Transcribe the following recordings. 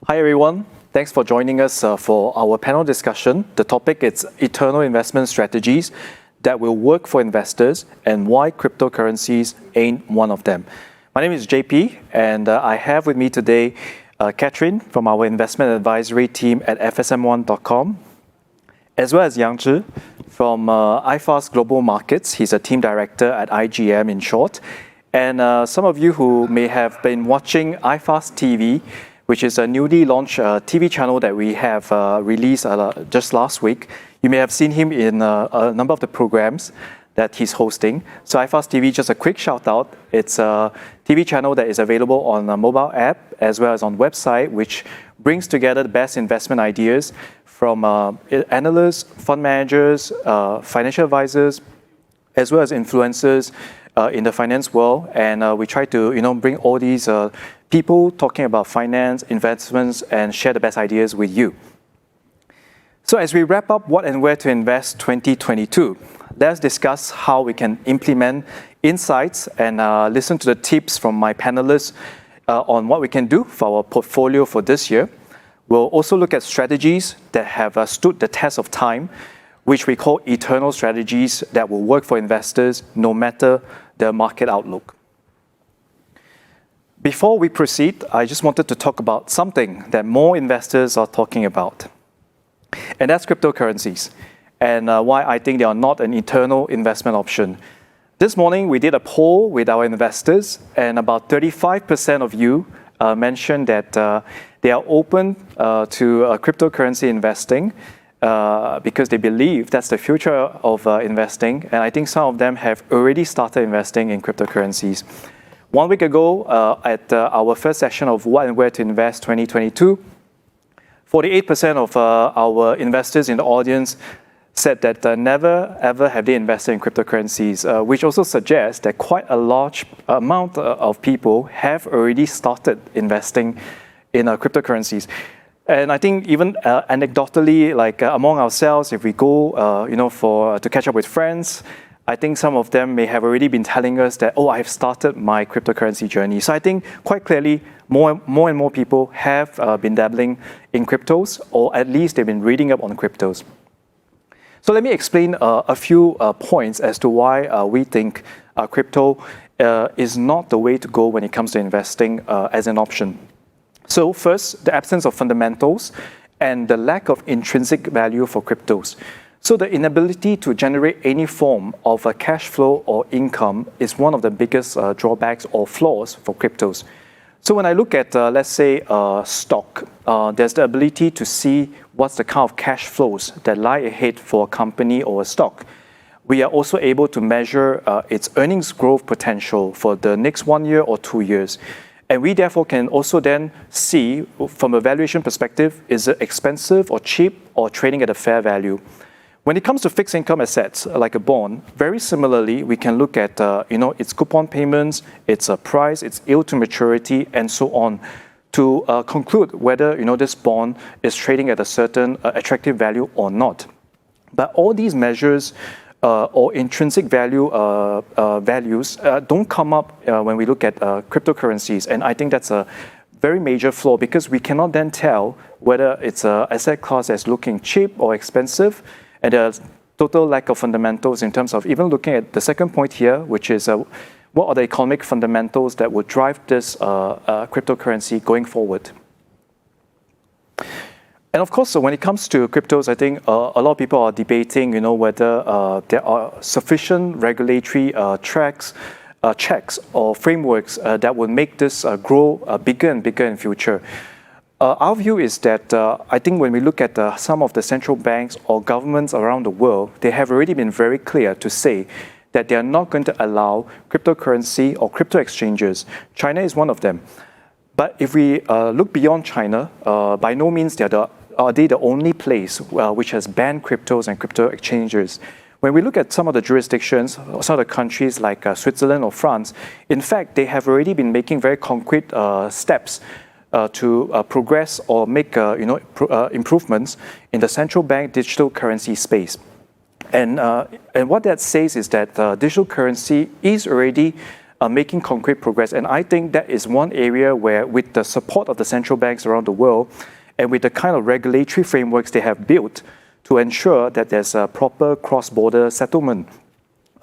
Hi everyone, thanks for joining us for our panel discussion. The topic is eternal investment strategies that will work for investors and why cryptocurrencies ain't one of them. My name is JP and I have with me today Catherine from our investment advisory team at fsm1.com, as well as Yang Zhi from iFast Global Markets. He's a team director at IGM in short. And some of you who may have been watching iFast TV, which is a newly launched TV channel that we have released just last week. You may have seen him in a number of the programs that he's hosting. So iFast TV, just a quick shout out. It's a TV channel that is available on a mobile app as well as on website, which brings together the best investment ideas from analysts, fund managers, financial advisors, as well as influencers in the finance world. And we try to bring all these people talking about finance, investments, and share the best ideas with you. So as we wrap up What and Where to Invest 2022, let's discuss how we can implement insights and listen to the tips from my panelists on what we can do for our portfolio for this year. We'll also look at strategies that have stood the test of time, which we call eternal strategies that will work for investors no matter the market outlook. Before we proceed, I just wanted to talk about something that more investors are talking about, and that's cryptocurrencies, and why I think they are not an eternal investment option. This morning, we did a poll with our investors, and about 35% of you mentioned that they are open to cryptocurrency investing because they believe that's the future of investing, and I think some of them have already started investing in cryptocurrencies. 1 week ago, at our first session of What and Where to Invest 2022, 48% of our investors in the audience said that never ever have they invested in cryptocurrencies, which also suggests that quite a large amount of people have already started investing in cryptocurrencies. And I think even anecdotally, like among ourselves, if we go, to catch up with friends, I think some of them may have already been telling us that, I have started my cryptocurrency journey. So I think quite clearly, more and more people have been dabbling in cryptos, or at least they've been reading up on cryptos. So let me explain a few points as to why we think crypto is not the way to go when it comes to investing as an option. So first, the absence of fundamentals and the lack of intrinsic value for cryptos. So the inability to generate any form of a cash flow or income is one of the biggest drawbacks or flaws for cryptos. So when I look at, let's say, stock, there's the ability to see what's the kind of cash flows that lie ahead for a company or a stock. We are also able to measure its earnings growth potential for the next 1 year or 2 years. And we therefore can also then see from a valuation perspective, is it expensive or cheap or trading at a fair value? When it comes to fixed income assets, like a bond, very similarly, we can look at its coupon payments, its price, its yield to maturity, and so on, to conclude whether this bond is trading at a certain attractive value or not. But all these measures or intrinsic values don't come up when we look at cryptocurrencies, and I think that's a very major flaw because we cannot then tell whether it's an asset class that's looking cheap or expensive. And there's total lack of fundamentals in terms of even looking at the second point here, which is what are the economic fundamentals that would drive this cryptocurrency going forward. And of course, so when it comes to cryptos, I think a lot of people are debating, whether there are sufficient regulatory checks or frameworks that would make this grow bigger and bigger in future. Our view is that I think when we look at some of the central banks or governments around the world, they have already been very clear to say that they are not going to allow cryptocurrency or crypto exchanges. China is one of them. But if we look beyond China, by no means are they the only place which has banned cryptos and crypto exchanges. When we look at some of the jurisdictions, some of the countries like Switzerland or France, in fact, they have already been making very concrete steps to progress or make improvements in the central bank digital currency space. And what that says is that digital currency is already making concrete progress. And I think that is one area where, with the support of the central banks around the world, and with the kind of regulatory frameworks they have built to ensure that there's a proper cross-border settlement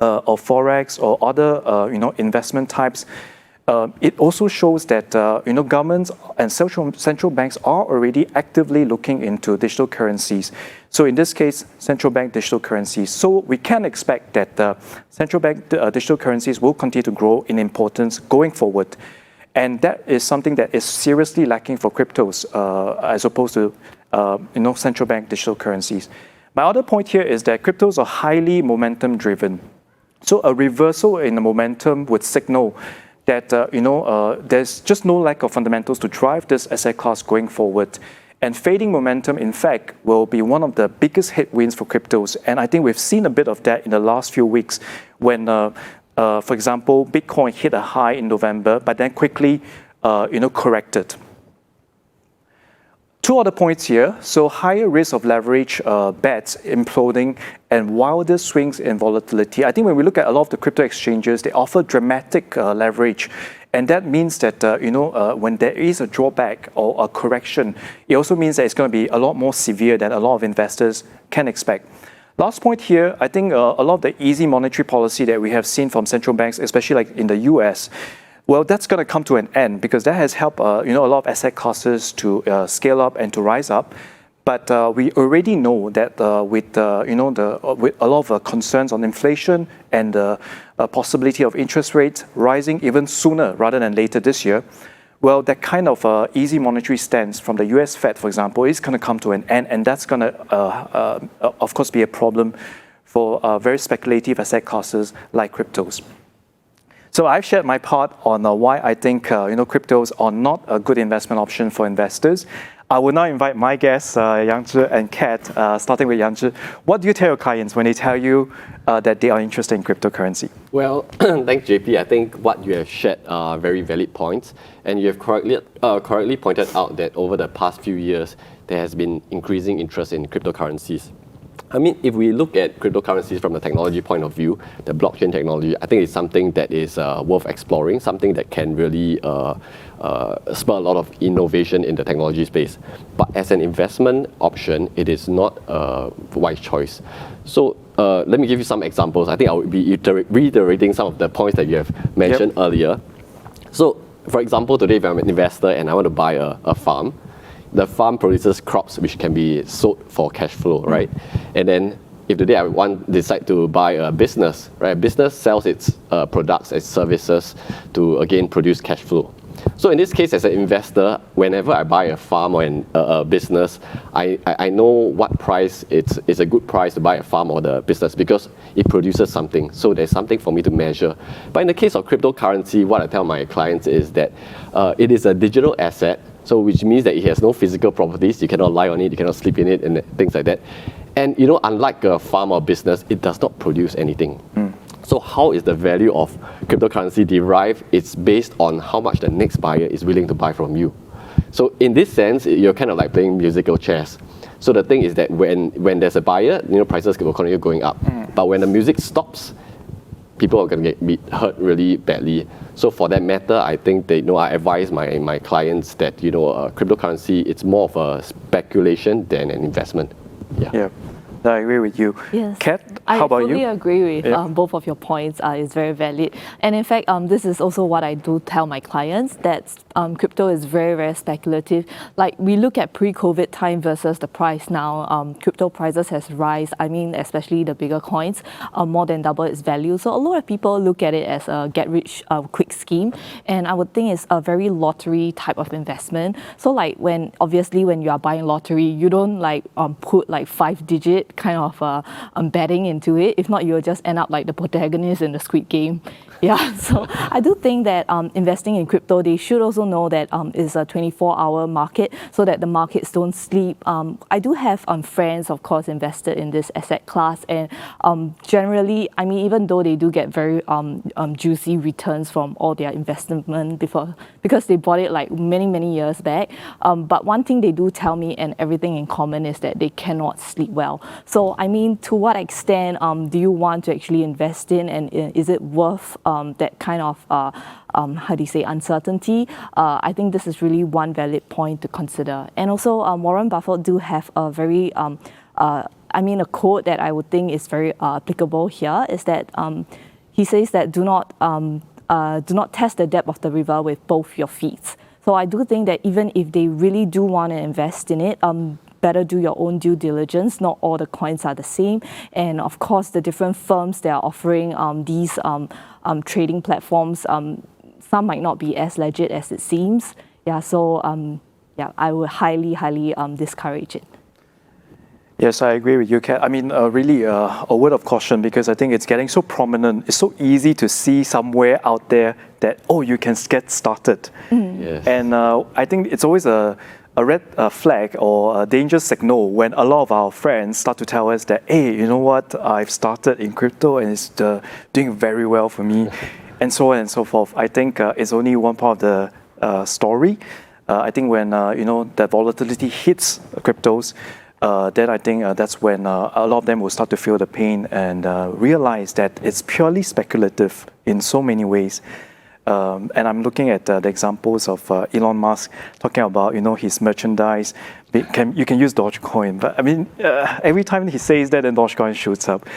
of forex or other investment types, it also shows that governments and central banks are already actively looking into digital currencies. So in this case, central bank digital currencies. So we can expect that central bank digital currencies will continue to grow in importance going forward. And that is something that is seriously lacking for cryptos as opposed to central bank digital currencies. My other point here is that cryptos are highly momentum driven. So a reversal in the momentum would signal that there's just no lack of fundamentals to drive this asset class going forward. And fading momentum, in fact, will be one of the biggest headwinds for cryptos. And I think we've seen a bit of that in the last few weeks when, for example, Bitcoin hit a high in November, but then quickly, corrected. Two other points here. So higher risk of leverage bets imploding and wilder swings in volatility. I think when we look at a lot of the crypto exchanges, they offer dramatic leverage. And that means that, when there is a drawback or a correction, it also means that it's going to be a lot more severe than a lot of investors can expect. Last point here, I think a lot of the easy monetary policy that we have seen from central banks, especially like in the US, well, that's going to come to an end because that has helped, a lot of asset classes to scale up and to rise up. But we already know that with a lot of concerns on inflation and the possibility of interest rates rising even sooner rather than later this year, well, that kind of easy monetary stance from the US Fed, for example, is going to come to an end. And that's going to, of course, be a problem for very speculative asset classes like cryptos. So I've shared my part on why I think cryptos are not a good investment option for investors. I will now invite my guests, Yang Zhi and Kat, starting with Yang Zhi. What do you tell your clients when they tell you that they are interested in cryptocurrency? Well, thanks, JP. I think what you have shared are very valid points. And you have correctly pointed out that over the past few years, there has been increasing interest in cryptocurrencies. I mean, if we look at cryptocurrencies from the technology point of view, the blockchain technology, I think it's something that is worth exploring, something that can really spur a lot of innovation in the technology space. But as an investment option, it is not a wise choice. So let me give you some examples. I think I will be reiterating some of the points that you have mentioned earlier. So, for example, today if I'm an investor and I want to buy a farm, the farm produces crops which can be sold for cash flow, right? And then if today I decide to buy a business, right? A business sells its products and services to again produce cash flow. So in this case, as an investor, whenever I buy a farm or a business, I know what price it's a good price to buy a farm or the business because it produces something. So there's something for me to measure. But in the case of cryptocurrency, what I tell my clients is that it is a digital asset. So which means that it has no physical properties, you cannot lie on it, you cannot sleep in it and things like that. And unlike a farm or business, it does not produce anything. So how is the value of cryptocurrency derived? It's based on how much the next buyer is willing to buy from you. So in this sense, you're kind of like playing musical chairs. So the thing is that when there's a buyer, prices will continue going up. But when the music stops, people are going to get hurt really badly. So for that matter, I think that I advise my clients that cryptocurrency, it's more of a speculation than an investment. Yeah. I agree with you. Yes. Kat, how about you? I fully agree with both of your points. It's very valid. And in fact, this is also what I do tell my clients, that crypto is very, very speculative. Like we look at pre-COVID time versus the price now, crypto prices has rise. I mean, especially the bigger coins, more than double its value. So a lot of people look at it as a get-rich-quick scheme. And I would think it's a very lottery type of investment. So like when you are buying lottery, you don't put 5-digit kind of betting into it. If not, you'll just end up like the protagonist in the Squid Game. Yeah, so I do think that investing in crypto, they should also know that it's a 24-hour market so that the markets don't sleep. I do have friends, of course, invested in this asset class. And generally, I mean, even though they do get very juicy returns from all their investment because they bought it like many, many years back. But one thing they do tell me and everything in common is that they cannot sleep well. So, I mean, to what extent do you want to actually invest in, and is it worth that kind of uncertainty, I think this is really one valid point to consider. And also, Warren Buffett do have a very a quote that I would think is very applicable here is that he says that do not test the depth of the river with both your feet. So I do think that even if they really do want to invest in it, better do your own due diligence. Not all the coins are the same. And of course, the different firms that are offering these trading platforms, some might not be as legit as it seems. I would highly discourage it. Yes, I agree with you, Kat. I mean, really a word of caution, because I think it's getting so prominent. It's so easy to see somewhere out there that, oh, you can get started. Yes. And I think it's always a red flag or a danger signal when a lot of our friends start to tell us that, hey, you know what, I've started in crypto and it's doing very well for me, and so on and so forth. I think it's only one part of the story. I think when the volatility hits cryptos, then I think that's when a lot of them will start to feel the pain and realize that it's purely speculative in so many ways. And I'm looking at the examples of Elon Musk talking about his merchandise. You can use Dogecoin, but I mean every time he says that, then Dogecoin shoots up.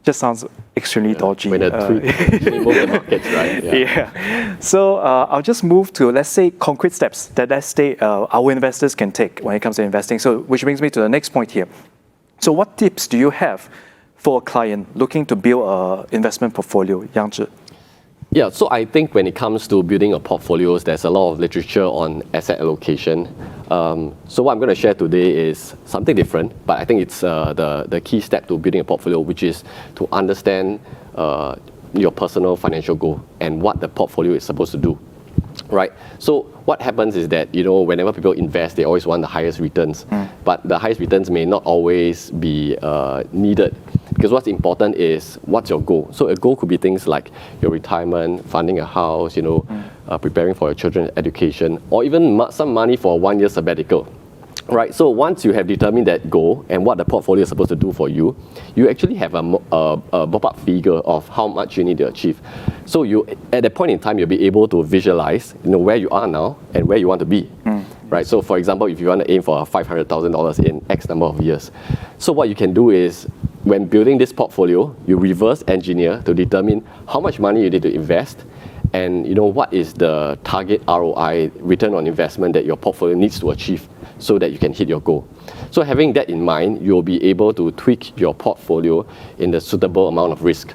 Just sounds extremely dodgy. When a tweet move the markets, right? Yeah. So I'll just move to, let's say, concrete steps that our investors can take when it comes to investing. So which brings me to the next point here. So what tips do you have for a client looking to build an investment portfolio, Yang Zhi? Yeah, so I think when it comes to building a portfolio, there's a lot of literature on asset allocation. So what I'm going to share today is something different, but I think it's the key step to building a portfolio, which is to understand your personal financial goal and what the portfolio is supposed to do. Right. So what happens is that whenever people invest, they always want the highest returns, but the highest returns may not always be needed, because what's important is what's your goal. So a goal could be things like your retirement, funding a house, preparing for your children's education, or even some money for a 1 year sabbatical. Right, so once you have determined that goal and what the portfolio is supposed to do for you, you actually have a ballpark figure of how much you need to achieve. So at that point in time, you'll be able to visualize, where you are now and where you want to be. Right, so for example, if you want to aim for $500,000 in X number of years, so what you can do is, when building this portfolio, you reverse engineer to determine how much money you need to invest, and what is the target ROI, return on investment, that your portfolio needs to achieve so that you can hit your goal. So having that in mind, you'll be able to tweak your portfolio in the suitable amount of risk.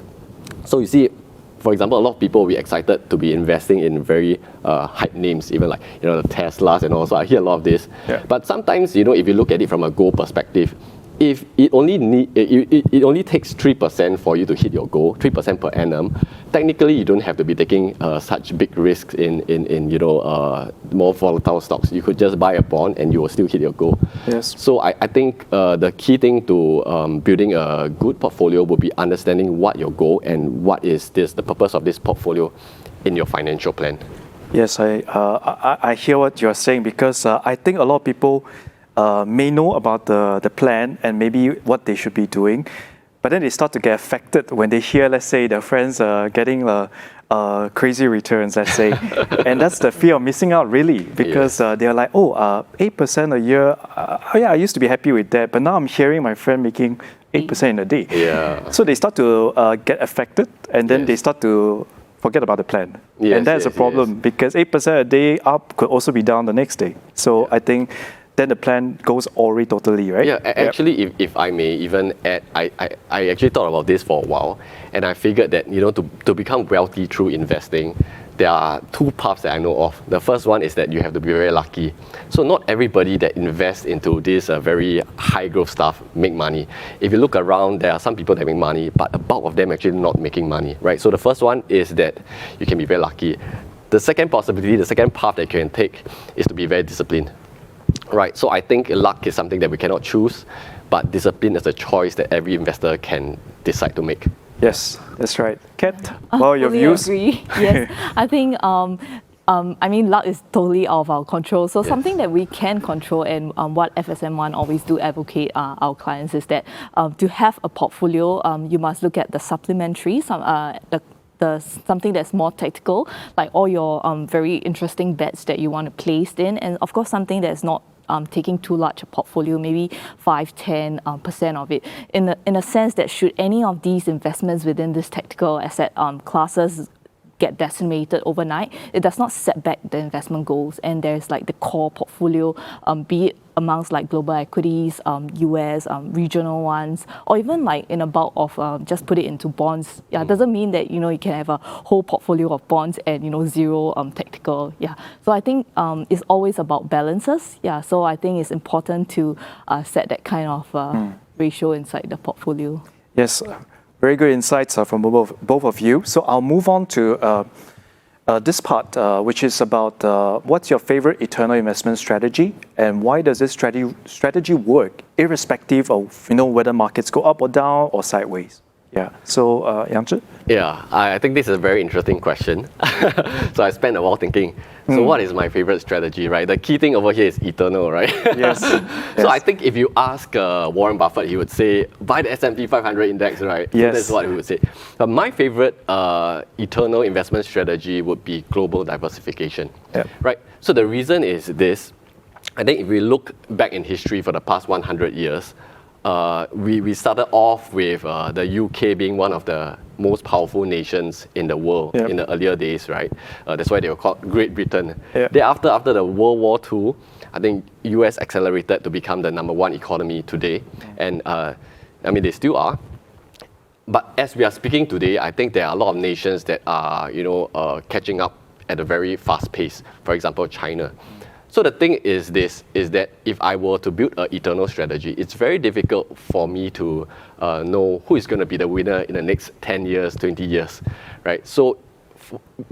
So you see, for example, a lot of people will be excited to be investing in very hype names, even like the Teslas and all. So I hear a lot of this. Yeah. But sometimes, if you look at it from a goal perspective, if it only takes 3% for you to hit your goal, 3% per annum, technically you don't have to be taking such big risks in more volatile stocks. You could just buy a bond and you will still hit your goal. Yes. So I think the key thing to building a good portfolio would be understanding what your goal and what is the purpose of this portfolio in your financial plan. Yes, I hear what you're saying, because I think a lot of people may know about the plan and maybe what they should be doing, but then they start to get affected when they hear, let's say, their friends getting crazy returns, let's say. And that's the fear of missing out, really, because they're like, 8% a year, I used to be happy with that, but now I'm hearing my friend making 8% in a day. Yeah. So they start to get affected, and then they start to forget about the plan. And that's a problem, because 8% a day up could also be down the next day. So I think then the plan goes awry totally, right? Yeah, actually, if I may even add, I actually thought about this for a while, and I figured that, to become wealthy through investing, there are two paths that I know of. The first one is that you have to be very lucky. So not everybody that invests into this very high growth stuff make money. If you look around, there are some people that make money, but a bulk of them actually not making money, right? So the first one is that you can be very lucky. The second possibility, the second path that you can take is to be very disciplined. Right, so I think luck is something that we cannot choose, but discipline is a choice that every investor can decide to make. Yes, that's right. Kat, well, your views? Agree. Yes, I think luck is totally out of our control. So something that we can control, and what FSM1 always do advocate our clients is that to have a portfolio, you must look at the supplementary, something that's more tactical, like all your very interesting bets that you want to place in, and of course something that's not taking too large a portfolio, maybe 5-10% of it, in a sense that should any of these investments within this tactical asset classes get decimated overnight, it does not set back the investment goals. And there's like the core portfolio, be it amongst like global equities, US, regional ones, or even like in a bulk of just put it into bonds. Yeah, it doesn't mean that, you can have a whole portfolio of bonds and, zero tactical. Yeah. So I think it's always about balances. Yeah. So I think it's important to set that kind of ratio inside the portfolio. Yes. Very good insights from both of you. So I'll move on to this part, which is about what's your favorite eternal investment strategy and why does this strategy work irrespective of whether markets go up or down or sideways? Yeah. So Yang Zhi? Yeah, I think this is a very interesting question. So I spent a while thinking, so what is my favorite strategy, right? The key thing over here is eternal, right? Yes. So I think if you ask Warren Buffett, he would say, buy the S&P 500 index, right? Yes. So that's what he would say. But my favorite eternal investment strategy would be global diversification, right? So the reason is this. I think if we look back in history for the past 100 years, we started off with the UK being one of the most powerful nations in the world in the earlier days, right? That's why they were called Great Britain. Thereafter, after the World War II, I think US accelerated to become the #1 economy today. And they still are. But as we are speaking today, I think there are a lot of nations that are, catching up at a very fast pace. For example, China. So the thing is that if I were to build an eternal strategy, it's very difficult for me to know who is going to be the winner in the next 10 years, 20 years, right? So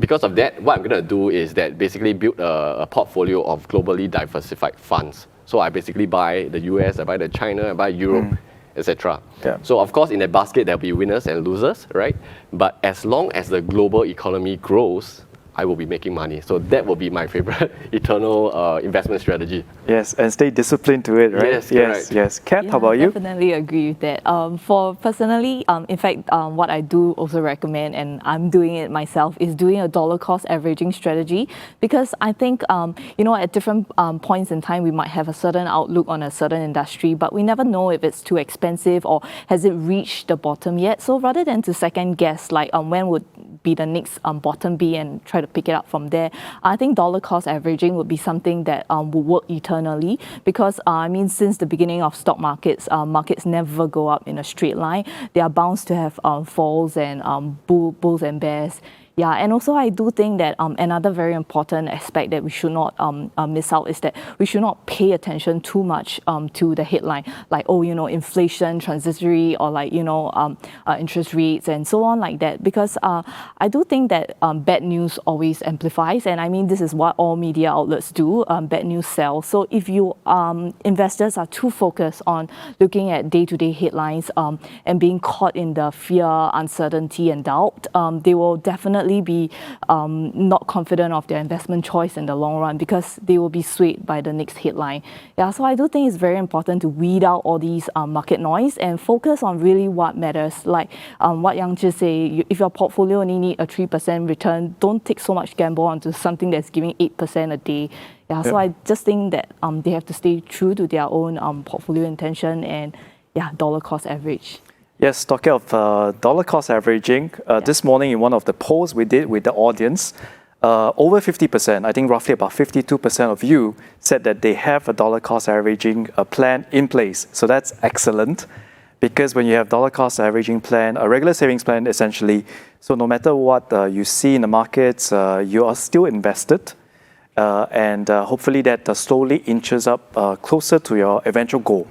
because of that, what I'm going to do is that basically build a portfolio of globally diversified funds. So I basically buy the US, I buy the China, I buy Europe, etc. So of course in that basket there'll be winners and losers, right? But as long as the global economy grows, I will be making money. So that will be my favorite eternal investment strategy. Yes, and stay disciplined to it, right? Yes. Kat, how about you? I definitely agree with that. For personally, in fact, what I do also recommend, and I'm doing it myself, is doing a dollar cost averaging strategy, because I think, at different points in time, we might have a certain outlook on a certain industry, but we never know if it's too expensive or has it reached the bottom yet. So rather than to second guess, like when would be the next bottom be and try to pick it up from there, I think dollar cost averaging would be something that will work eternally, because since the beginning of stock markets, markets never go up in a straight line. They are bound to have falls and bulls and bears. Yeah, and also I do think that another very important aspect that we should not miss out is that we should not pay attention too much to the headline, like, inflation, transitory, or like, interest rates and so on like that, because I do think that bad news always amplifies, and this is what all media outlets do, bad news sells. So if you investors are too focused on looking at day-to-day headlines and being caught in the fear, uncertainty and doubt, they will definitely be not confident of their investment choice in the long run, because they will be swayed by the next headline. Yeah, so I do think it's very important to weed out all these market noise and focus on really what matters. Like what Yang Zhi say, if your portfolio only need a 3% return, don't take so much gamble onto something that's giving 8% a day. Yeah, so I just think that they have to stay true to their own portfolio intention and dollar cost average. Yes, talking of dollar cost averaging, this morning in one of the polls we did with the audience, over 50%, I think roughly about 52% of you said that they have a dollar cost averaging plan in place. So that's excellent, because when you have dollar cost averaging plan, a regular savings plan essentially, so no matter what you see in the markets, you are still invested, and hopefully that slowly inches up closer to your eventual goal.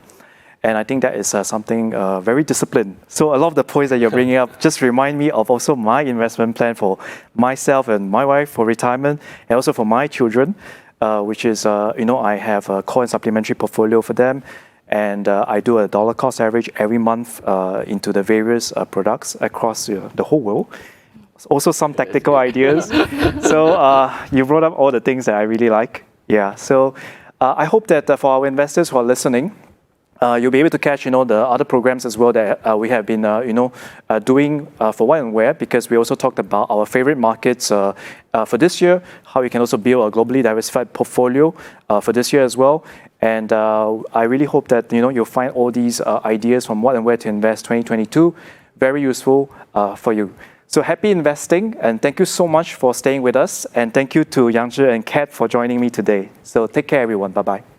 And I think that is something very disciplined. So a lot of the points that you're bringing up just remind me of also my investment plan for myself and my wife for retirement, and also for my children, which is, I have a core and supplementary portfolio for them. And I do a dollar cost average every month into the various products across the whole world. Also some tactical ideas. So you brought up all the things that I really like. Yeah, so I hope that for our investors who are listening, You'll be able to catch, the other programs as well that we have been, doing for Why and Where, because we also talked about our favorite markets for this year, how we can also build a globally diversified portfolio for this year as well. And I really hope that, you'll find all these ideas from What and Where to Invest 2022 very useful for you. So happy investing, and thank you so much for staying with us. And thank you to Yang Zhi and Kat for joining me today. So take care, everyone. Bye-bye.